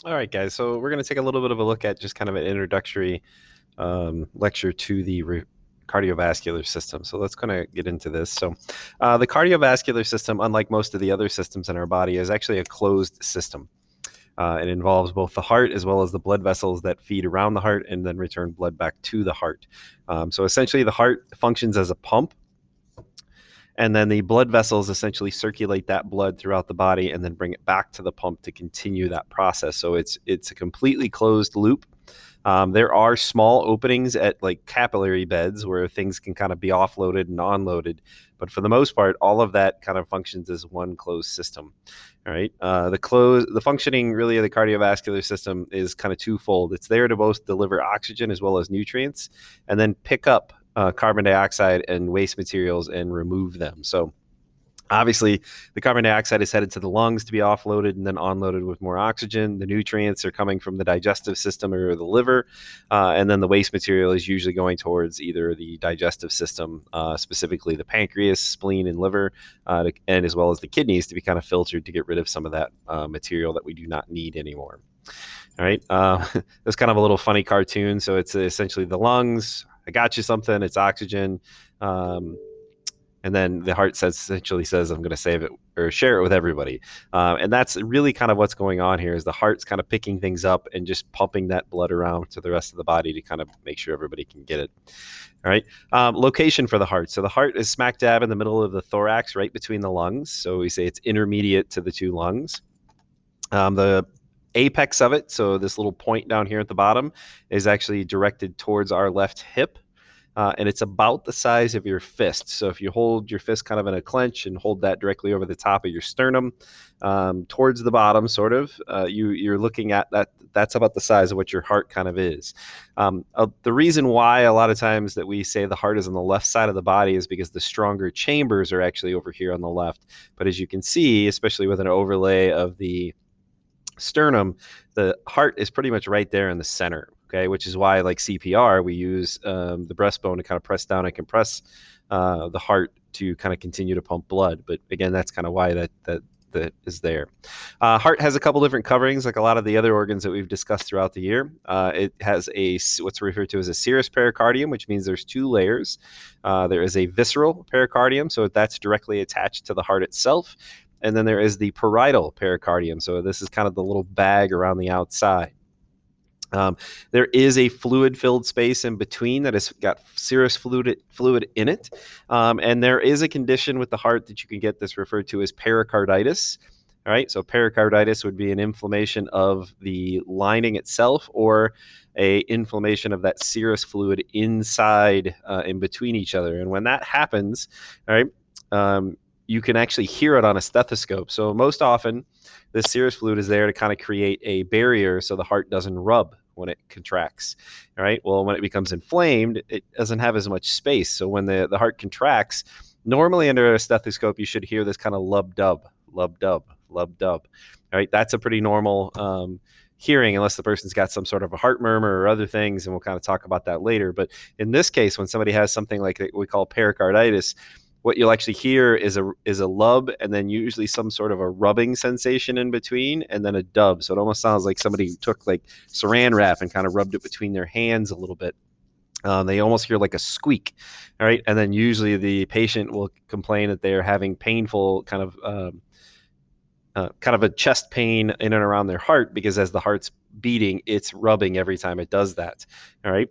All right, guys. So we're going to take a little bit of a look at just kind of an introductory lecture to the cardiovascular system. So let's kind of get into this. So the cardiovascular system, unlike most of the other systems in our body, is actually a closed system. It involves both the heart as well as the blood vessels that feed around the heart and then return blood back to the heart. So essentially, the heart functions as a pump, and then the blood vessels essentially circulate that blood throughout the body and then bring it back to the pump to continue that process. So it's a completely closed loop. There are small openings at like capillary beds where things can kind of be offloaded and onloaded, but for the most part, all of that kind of functions as one closed system. All right. The functioning really of the cardiovascular system is kind of twofold. It's there to both deliver oxygen as well as nutrients, and then pick up carbon dioxide and waste materials and remove them. So obviously, the carbon dioxide is headed to the lungs to be offloaded and then onloaded with more oxygen. The nutrients are coming from the digestive system or the liver, and then the waste material is usually going towards either the digestive system, specifically the pancreas, spleen, and liver, and as well as the kidneys to be kind of filtered to get rid of some of that material that we do not need anymore. All right. It's kind of a little funny cartoon. So it's essentially the lungs. I got you something. It's oxygen. Um, and then the heart essentially says, I'm going to save it or share it with everybody. And that's really kind of what's going on here is the heart's kind of picking things up and just pumping that blood around to the rest of the body to kind of make sure everybody can get it. All right. Location for the heart. So the heart is smack dab in the middle of the thorax, right between the lungs. So we say it's intermediate to the two lungs. The apex of it, so this little point down here at the bottom, is actually directed towards our left hip. And it's about the size of your fist. So if you hold your fist kind of in a clench and hold that directly over the top of your sternum, towards the bottom, sort of, you're looking at that. That's about the size of what your heart kind of is. The reason why a lot of times that we say the heart is on the left side of the body is because the stronger chambers are actually over here on the left. But as you can see, especially with an overlay of the sternum, the heart is pretty much right there in the center. Okay, which is why, like CPR, we use the breastbone to kind of press down and compress the heart to kind of continue to pump blood. But again, that's kind of why that is there. Heart has a couple different coverings, like a lot of the other organs that we've discussed throughout the year. It has what's referred to as a serous pericardium, which means there's two layers. There is a visceral pericardium, so that's directly attached to the heart itself. And then there is the parietal pericardium. So this is kind of the little bag around the outside. There is a fluid-filled space in between that has got serous fluid in it. And there is a condition with the heart that you can get that's referred to as pericarditis. All right, so pericarditis would be an inflammation of the lining itself or a inflammation of that serous fluid inside in between each other. And when that happens, all right, you can actually hear it on a stethoscope. So most often, this serous fluid is there to kind of create a barrier so the heart doesn't rub when it contracts. All right. Well, when it becomes inflamed, it doesn't have as much space. So when the heart contracts, normally under a stethoscope, you should hear this kind of lub dub, lub dub, lub dub. All right. That's a pretty normal hearing unless the person's got some sort of a heart murmur or other things. And we'll kind of talk about that later. But in this case, when somebody has something like we call pericarditis, what you'll actually hear is a lub and then usually some sort of a rubbing sensation in between and then a dub. So it almost sounds like somebody took like saran wrap and kind of rubbed it between their hands a little bit. They almost hear like a squeak. All right. And then usually the patient will complain that they're having painful kind of a chest pain in and around their heart because as the heart's beating, it's rubbing every time it does that. All right.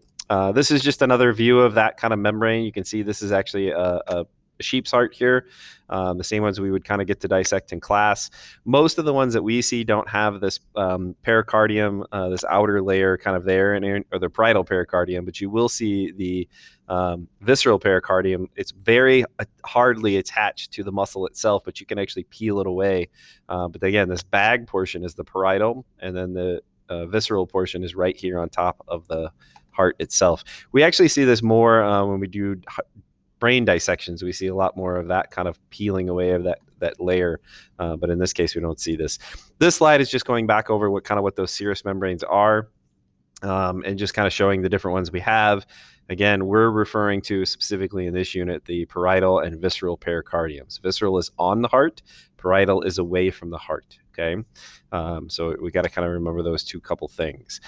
This is just another view of that kind of membrane. You can see this is actually a sheep's heart here, the same ones we would kind of get to dissect in class. Most of the ones that we see don't have this pericardium, this outer layer kind of there, or the parietal pericardium, but you will see the visceral pericardium. It's very hardly attached to the muscle itself, but you can actually peel it away. But again, this bag portion is the parietal, and then the visceral portion is right here on top of the heart itself. We actually see this more when we do brain dissections. We see a lot more of that kind of peeling away of that layer, but in this case we don't see this. This slide is just going back over what those serous membranes are, and just kind of showing the different ones we have. Again, we're referring to specifically in this unit the parietal and visceral pericardiums. Visceral is on the heart, parietal is away from the heart. Okay. So we got to kind of remember those two couple things.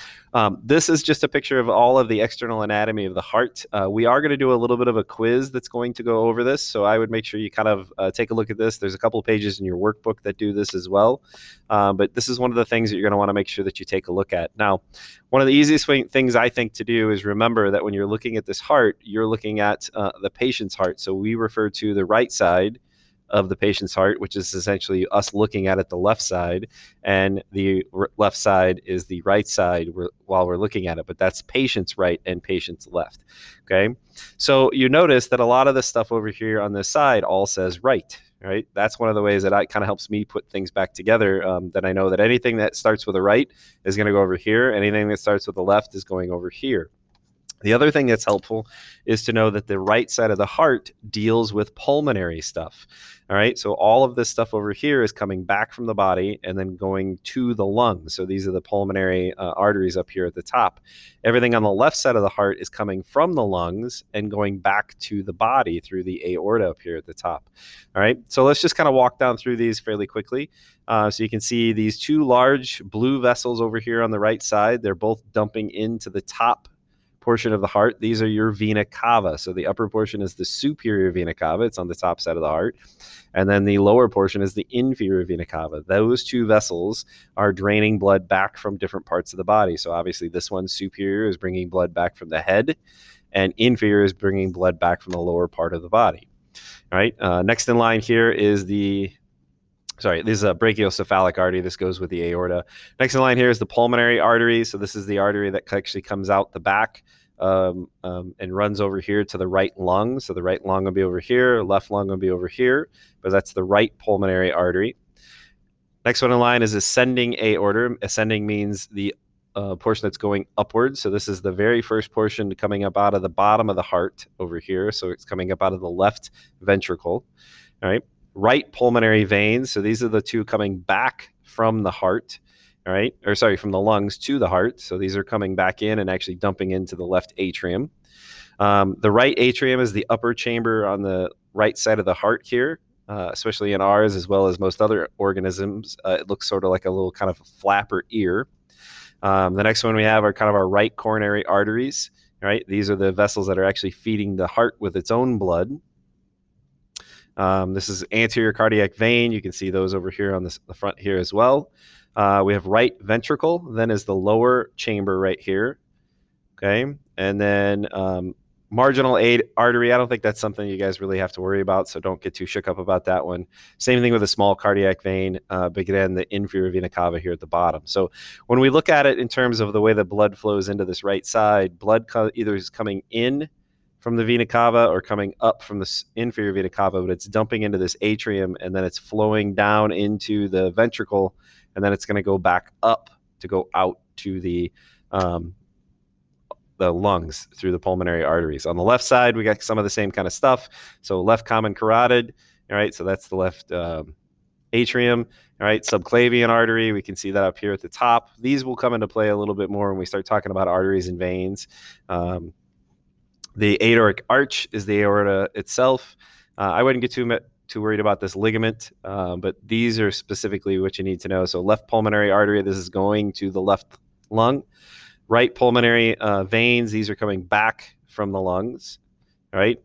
This is just a picture of all of the external anatomy of the heart. We are going to do a little bit of a quiz that's going to go over this. So I would make sure you kind of take a look at this. There's a couple of pages in your workbook that do this as well. But this is one of the things that you're going to want to make sure that you take a look at. Now, one of the easiest things I think to do is remember that when you're looking at this heart, you're looking at the patient's heart. So we refer to the right side of the patient's heart, which is essentially us looking at it the left side, and the left side is the right side while we're looking at it, but that's patient's right and patient's left. Okay, so you notice that a lot of the stuff over here on this side all says right. Right, that's one of the ways that I kind of helps me put things back together. That I know that anything that starts with a right is going to go over here, anything that starts with the left is going over here. The other thing that's helpful is to know that the right side of the heart deals with pulmonary stuff. All right, so all of this stuff over here is coming back from the body and then going to the lungs. So these are the pulmonary arteries up here at the top. Everything on the left side of the heart is coming from the lungs and going back to the body through the aorta up here at the top. All right, so let's just kind of walk down through these fairly quickly. So you can see these two large blue vessels over here on the right side. They're both dumping into the top portion of the heart. These are your vena cava. So the upper portion is the superior vena cava. It's on the top side of the heart. And then the lower portion is the inferior vena cava. Those two vessels are draining blood back from different parts of the body. So obviously this one, superior, is bringing blood back from the head, and inferior is bringing blood back from the lower part of the body. All right. Next in line here is this is a brachiocephalic artery. This goes with the aorta. Next in line here is the pulmonary artery. So this is the artery that actually comes out the back and runs over here to the right lung. So the right lung will be over here, left lung will be over here, but that's the right pulmonary artery. Next one in line is ascending aorta. Ascending means the portion that's going upwards. So this is the very first portion coming up out of the bottom of the heart over here. So it's coming up out of the left ventricle. All right. Right pulmonary veins. So these are the two coming back from the heart. All right. Or sorry, from the lungs to the heart. So these are coming back in and actually dumping into the left atrium. The right atrium is the upper chamber on the right side of the heart here. Especially in ours, as well as most other organisms, it looks sort of like a little kind of flapper ear. The next one we have are kind of our right coronary arteries. Right, these are the vessels that are actually feeding the heart with its own blood. This is anterior cardiac vein. You can see those over here on the front here as well. We have right ventricle, then is the lower chamber right here. Okay, and then marginal artery. I don't think that's something you guys really have to worry about, so don't get too shook up about that one. Same thing with a small cardiac vein, but again, the inferior vena cava here at the bottom. So when we look at it in terms of the way the blood flows into this right side, blood either is coming in from the vena cava or coming up from the inferior vena cava, but it's dumping into this atrium and then it's flowing down into the ventricle, and then it's going to go back up to go out to the lungs through the pulmonary arteries. On the left side, we got some of the same kind of stuff. So left common carotid, all right, so that's the left atrium, all right, subclavian artery, we can see that up here at the top. These will come into play a little bit more when we start talking about arteries and veins. The aortic arch is the aorta itself. I wouldn't get too worried about this ligament, but these are specifically what you need to know. So left pulmonary artery, this is going to the left lung. Right pulmonary veins, these are coming back from the lungs. All right.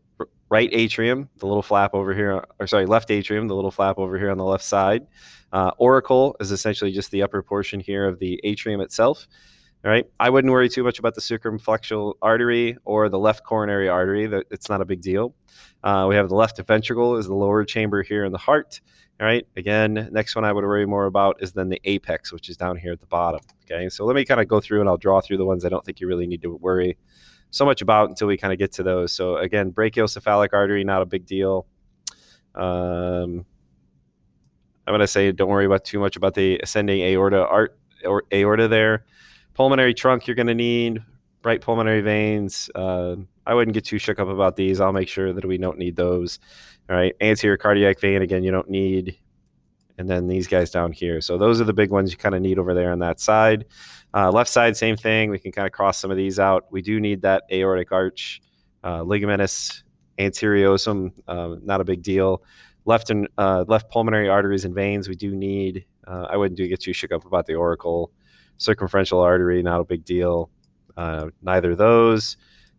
Right atrium, the little flap over here, or sorry, left atrium, the little flap over here on the left side. Auricle is essentially just the upper portion here of the atrium itself. All right. I wouldn't worry too much about the circumflexual artery or the left coronary artery. It's not a big deal. We have the left ventricle is the lower chamber here in the heart. All right. Again, next one I would worry more about is then the apex, which is down here at the bottom. Okay. So let me kind of go through and I'll draw through the ones I don't think you really need to worry so much about until we kind of get to those. So again, brachiocephalic artery, not a big deal. I'm going to say don't worry about too much about the ascending aorta there. Pulmonary trunk, you're going to need right pulmonary veins. I wouldn't get too shook up about these. I'll make sure that we don't need those. All right, anterior cardiac vein, again, you don't need. And then these guys down here. So those are the big ones you kind of need over there on that side. Left side, same thing. We can kind of cross some of these out. We do need that aortic arch, ligamentous anteriosum, not a big deal. Left pulmonary arteries and veins, we do need I wouldn't get too shook up about the auricle. Circumferential artery, not a big deal. Neither of those.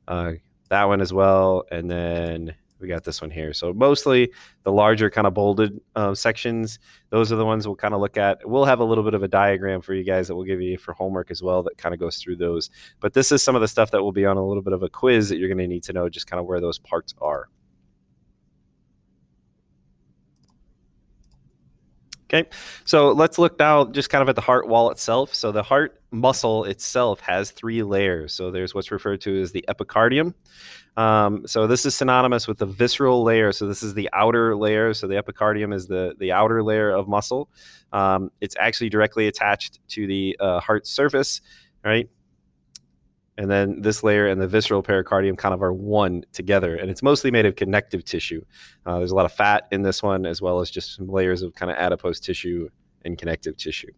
Uh, that one as well. And then we got this one here. So mostly the larger kind of bolded sections, those are the ones we'll kind of look at. We'll have a little bit of a diagram for you guys that we'll give you for homework as well that kind of goes through those. But this is some of the stuff that will be on a little bit of a quiz that you're going to need to know just kind of where those parts are. Okay, so let's look now just kind of at the heart wall itself. So the heart muscle itself has three layers. So there's what's referred to as the epicardium. So this is synonymous with the visceral layer. So this is the outer layer. So the epicardium is the outer layer of muscle. It's actually directly attached to the heart surface, right? And then this layer and the visceral pericardium kind of are one together, and it's mostly made of connective tissue. There's a lot of fat in this one, as well as just some layers of kind of adipose tissue and connective tissue.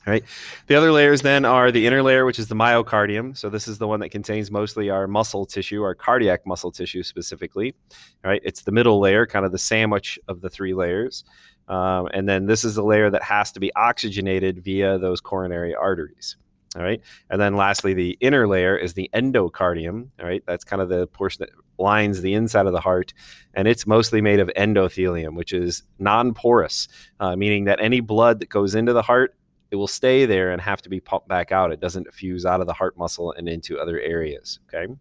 All right. The other layers then are the inner layer, which is the myocardium. So this is the one that contains mostly our muscle tissue, our cardiac muscle tissue specifically. All right. It's the middle layer, kind of the sandwich of the three layers. And then this is the layer that has to be oxygenated via those coronary arteries. All right. And then lastly, the inner layer is the endocardium. All right. That's kind of the portion that lines the inside of the heart. And it's mostly made of endothelium, which is non porous, meaning that any blood that goes into the heart, it will stay there and have to be pumped back out. It doesn't fuse out of the heart muscle and into other areas. Okay.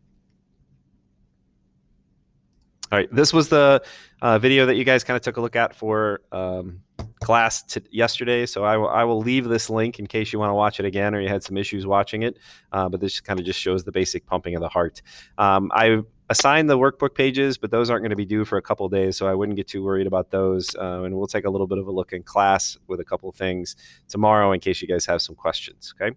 All right. This was the video that you guys kind of took a look at for class yesterday. So I will leave this link in case you want to watch it again or you had some issues watching it. But this kind of just shows the basic pumping of the heart. I assigned the workbook pages, but those aren't going to be due for a couple days, so I wouldn't get too worried about those. And we'll take a little bit of a look in class with a couple of things tomorrow in case you guys have some questions. Okay.